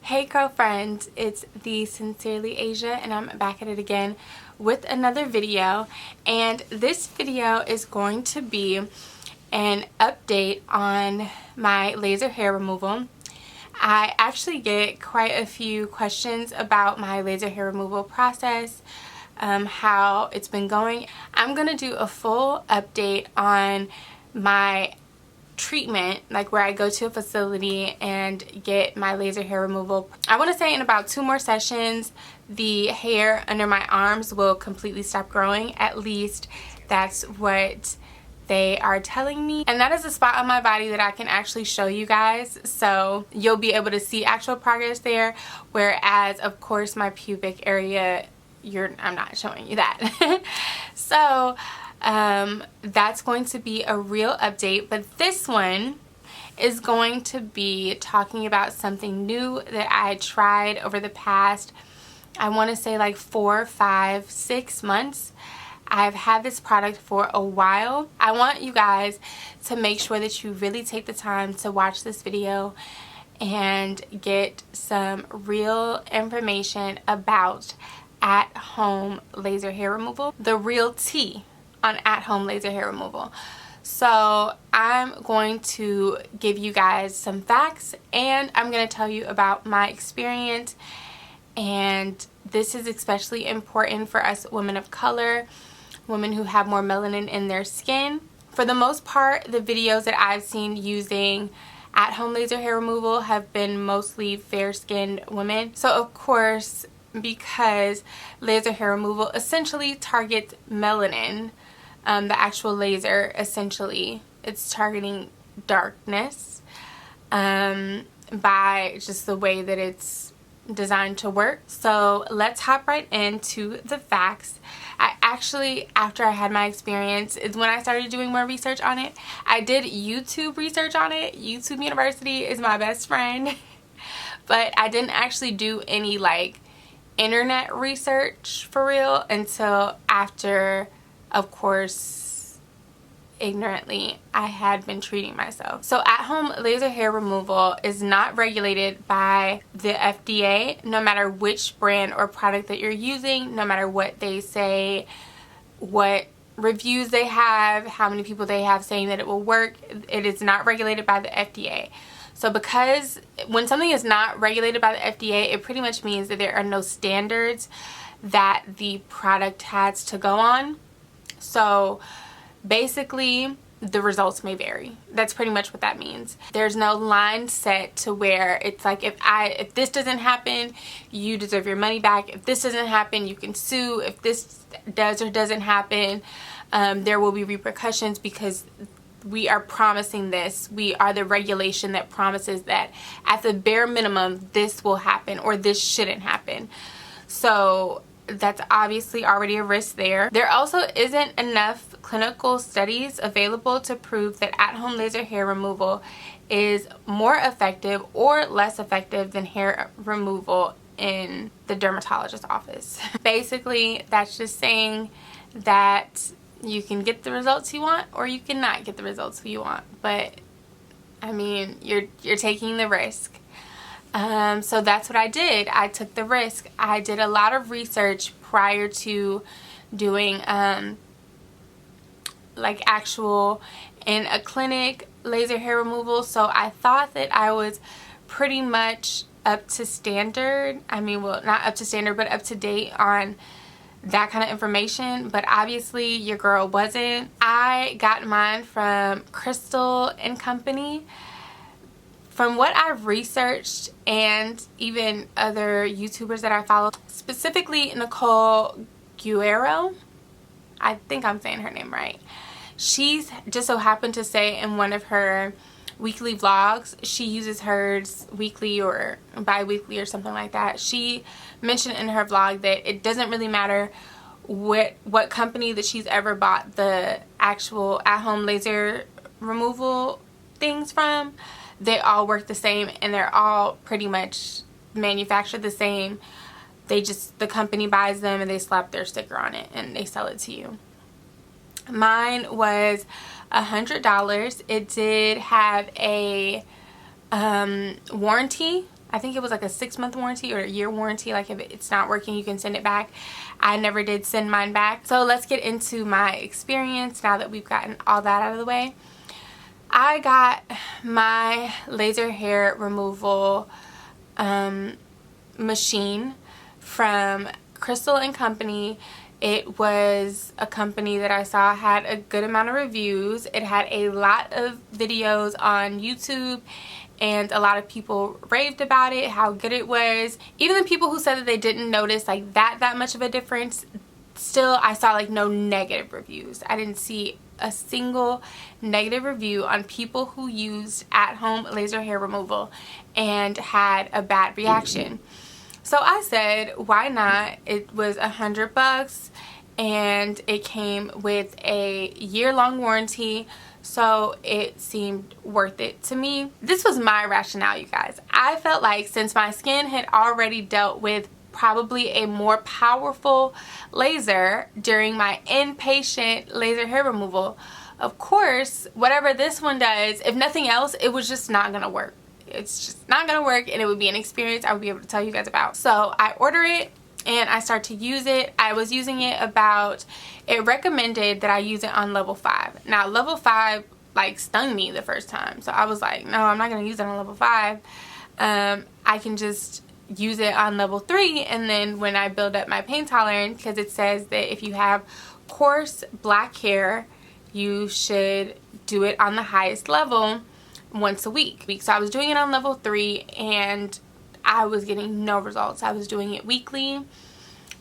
Hey girlfriends, it's the Sincerely Asia and I'm back at it again with another video, and this video is going to be an update on my laser hair removal. I actually get quite a few questions about my laser hair removal process, how it's been going. I'm going to do a full update on my treatment, like where I go to a facility and get my laser hair removal. I want to say in about 2 more sessions the hair under my arms will completely stop growing. At least that's what they are telling me, and that is a spot on my body that I can actually show you guys, so you'll be able to see actual progress there, whereas of course my pubic area, I'm not showing you that. So that's going to be a real update, but this one is going to be talking about something new that I tried over the past, I want to say like 4, 5, 6 months. I've had this product for a while. I want you guys to make sure that you really take the time to watch this video and get some real information about at-home laser hair removal, the real tea on at-home laser hair removal. So I'm going to give you guys some facts, and I'm going to tell you about my experience, and this is especially important for us women of color, women who have more melanin in their skin. For the most part, the videos that I've seen using at-home laser hair removal have been mostly fair-skinned women. So of course, because laser hair removal essentially targets melanin, the actual laser, essentially it's targeting darkness by just the way that it's designed to work. So let's hop right into the facts. I actually, after I had my experience, is when I started doing more research on it. I did YouTube research on it. YouTube University is my best friend. But I didn't actually do any like internet research for real until after, of course, ignorantly, I had been treating myself. So at-home laser hair removal is not regulated by the FDA, no matter which brand or product that you're using, no matter what they say, what reviews they have, how many people they have saying that it will work. It is not regulated by the FDA. So because when something is not regulated by the FDA, it pretty much means that there are no standards that the product has to go on. So basically, the results may vary. That's pretty much what that means. There's no line set to where it's like, if this doesn't happen, you deserve your money back. If this doesn't happen, you can sue. If this does or doesn't happen, there will be repercussions, because we are promising this. We are the regulation that promises that at the bare minimum, this will happen or this shouldn't happen. So that's obviously already a risk there. There also isn't enough clinical studies available to prove that at-home laser hair removal is more effective or less effective than hair removal in the dermatologist's office. Basically, that's just saying that you can get the results you want or you cannot get the results you want. But I mean, you're taking the risk. So that's what I did. I took the risk. I did a lot of research prior to doing like actual in a clinic laser hair removal. So I thought that I was pretty much up to standard. I mean, well, not up to standard, but up to date on that kind of information. But obviously your girl wasn't. I got mine from Crystal and Company. From what I've researched, and even other YouTubers that I follow, specifically Nicole Guerrero, I think I'm saying her name right. She's just so happened to say in one of her weekly vlogs, she uses hers weekly or bi-weekly or something like that. She mentioned in her vlog that it doesn't really matter what company that she's ever bought the actual at-home laser removal things from. They all work the same, and they're all pretty much manufactured the same. The company buys them and they slap their sticker on it and they sell it to you. Mine was $100. It did have a warranty I think it was like a 6-month warranty or a year warranty. Like if it's not working, you can send it back. I never did send mine back. So let's get into my experience now that we've gotten all that out of the way. I got my laser hair removal machine from Crystal and Company. It was a company that I saw had a good amount of reviews. It had a lot of videos on YouTube and a lot of people raved about it, how good it was. Even the people who said that they didn't notice like that much of a difference, still I saw like no negative reviews. I didn't see a single negative review on people who used at-home laser hair removal and had a bad reaction. So I said, why not? It was $100 and it came with a year-long warranty, so it seemed worth it to me. This was my rationale, you guys. I felt like since my skin had already dealt with probably a more powerful laser during my inpatient laser hair removal, of course, whatever this one does, if nothing else, it was just not gonna work. It's just not gonna work, and it would be an experience I would be able to tell you guys about. So I order it and I start to use it. I was using it about, it recommended that I use it on level 5. Now level 5 like stung me the first time, so I was like, no, I'm not gonna use it on level 5. I can just use it on level 3, and then when I build up my pain tolerance, because it says that if you have coarse black hair, you should do it on the highest level once a week. So I was doing it on level 3 and I was getting no results. I was doing it weekly,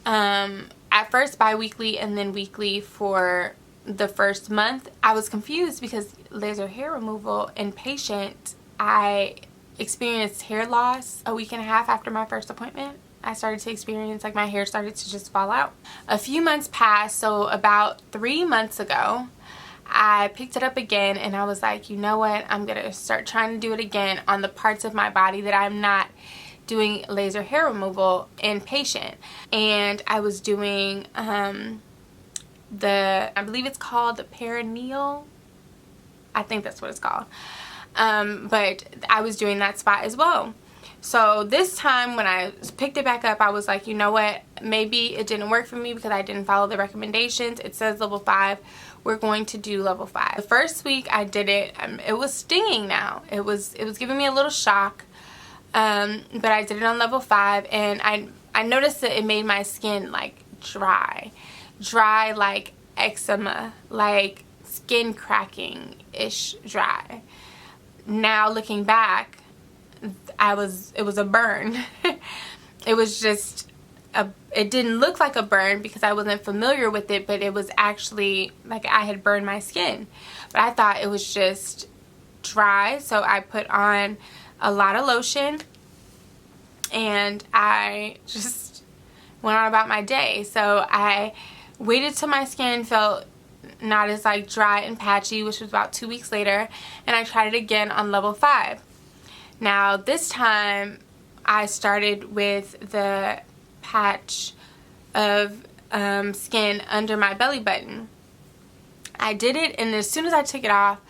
at first bi-weekly and then weekly for the first month. I was confused because laser hair removal inpatient, I experienced hair loss a week and a half after my first appointment. I started to experience like my hair started to just fall out. A few months passed, so about 3 months ago I picked it up again and I was like, you know what, I'm gonna start trying to do it again on the parts of my body that I'm not doing laser hair removal inpatient. And I was doing I believe it's called the perineal, I think that's what it's called, but I was doing that spot as well. So this time when I picked it back up, I was like, you know what, maybe it didn't work for me because I didn't follow the recommendations. It says level 5. We're going to do level 5. The first week I did it, it was stinging now. It was giving me a little shock, but I did it on level 5, and I noticed that it made my skin like dry like eczema, like skin cracking-ish dry. Now looking back, it was a burn. It was just it didn't look like a burn because I wasn't familiar with it, but it was actually like I had burned my skin. But I thought it was just dry, so I put on a lot of lotion and I just went on about my day. So I waited till my skin felt not as like dry and patchy, which was about 2 weeks later, and I tried it again on level 5. Now this time I started with the patch of skin under my belly button. I did it, and as soon as I took it off,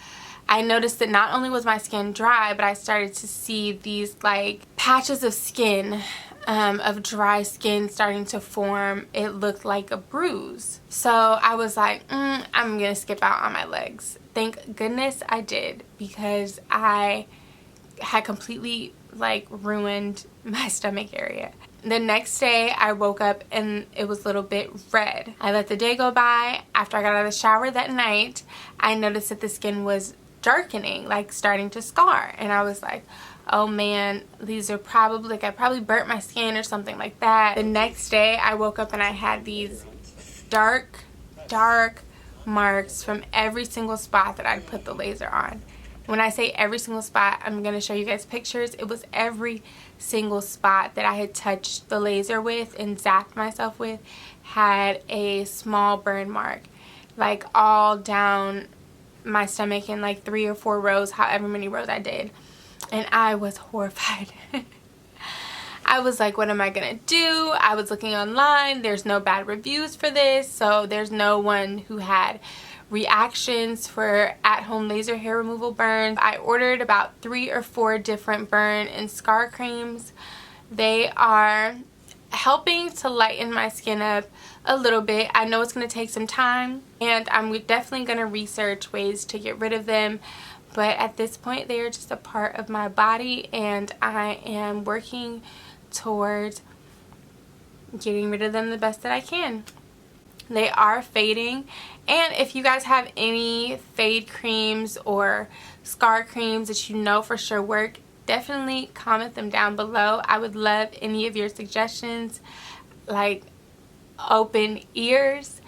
I noticed that not only was my skin dry, but I started to see these like patches of skin, of dry skin starting to form. It looked like a bruise. So I was like, I'm gonna skip out on my legs. Thank goodness I did, because I had completely like ruined my stomach area. The next day I woke up and it was a little bit red. I let the day go by. After I got out of the shower that night, I noticed that the skin was darkening, like starting to scar, and I was like, oh man, these are probably like I probably burnt my skin or something like that. The next day I woke up and I had these dark marks from every single spot that I'd put the laser on. When I say every single spot, I'm going to show you guys pictures. It was every single spot that I had touched the laser with and zapped myself with had a small burn mark, like all down my stomach in like 3 or 4 rows, however many rows I did. And I was horrified. I was like, what am I gonna do? I was looking online. There's no bad reviews for this, so there's no one who had reactions for at-home laser hair removal burns. I ordered about 3 or 4 different burn and scar creams. They are helping to lighten my skin up a little bit. I know it's going to take some time, and I'm definitely going to research ways to get rid of them, but at this point they are just a part of my body, and I am working towards getting rid of them the best that I can. They are fading, and if you guys have any fade creams or scar creams that you know for sure work, definitely comment them down below. I would love any of your suggestions, like open ears.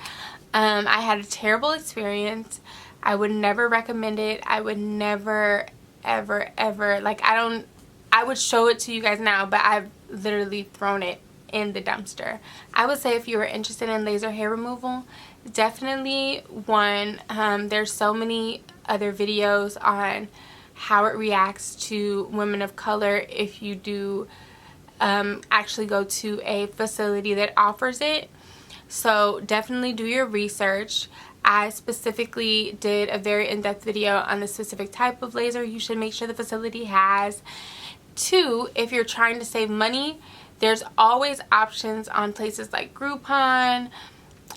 I had a terrible experience. I would never recommend it. I would never ever, like, I would show it to you guys now, but I've literally thrown it in the dumpster. I would say if you were interested in laser hair removal, definitely one. There's so many other videos on how it reacts to women of color if you do actually go to a facility that offers it. So definitely do your research. I specifically did a very in-depth video on the specific type of laser you should make sure the facility has. 2, if you're trying to save money, there's always options on places like Groupon.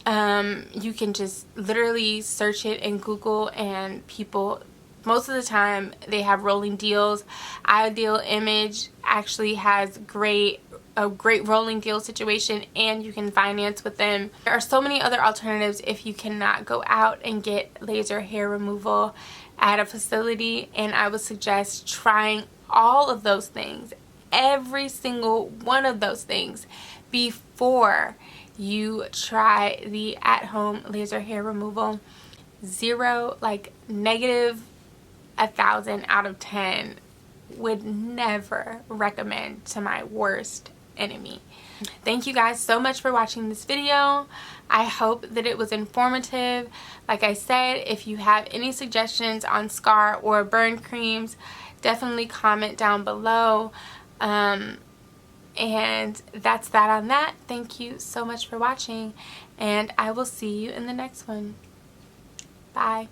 You can just literally search it in Google, and people, most of the time, they have rolling deals. Ideal Image actually has a great rolling deal situation, and you can finance with them. There are so many other alternatives if you cannot go out and get laser hair removal at a facility, and I would suggest trying all of those things, every single one of those things, before you try the at-home laser hair removal. 0, like negative 1,000 out of 10 would never recommend to my worst enemy. Thank you guys so much for watching this video. I hope that it was informative. Like I said, if you have any suggestions on scar or burn creams, definitely comment down below. And that's that on that. Thank you so much for watching, and I will see you in the next one. Bye.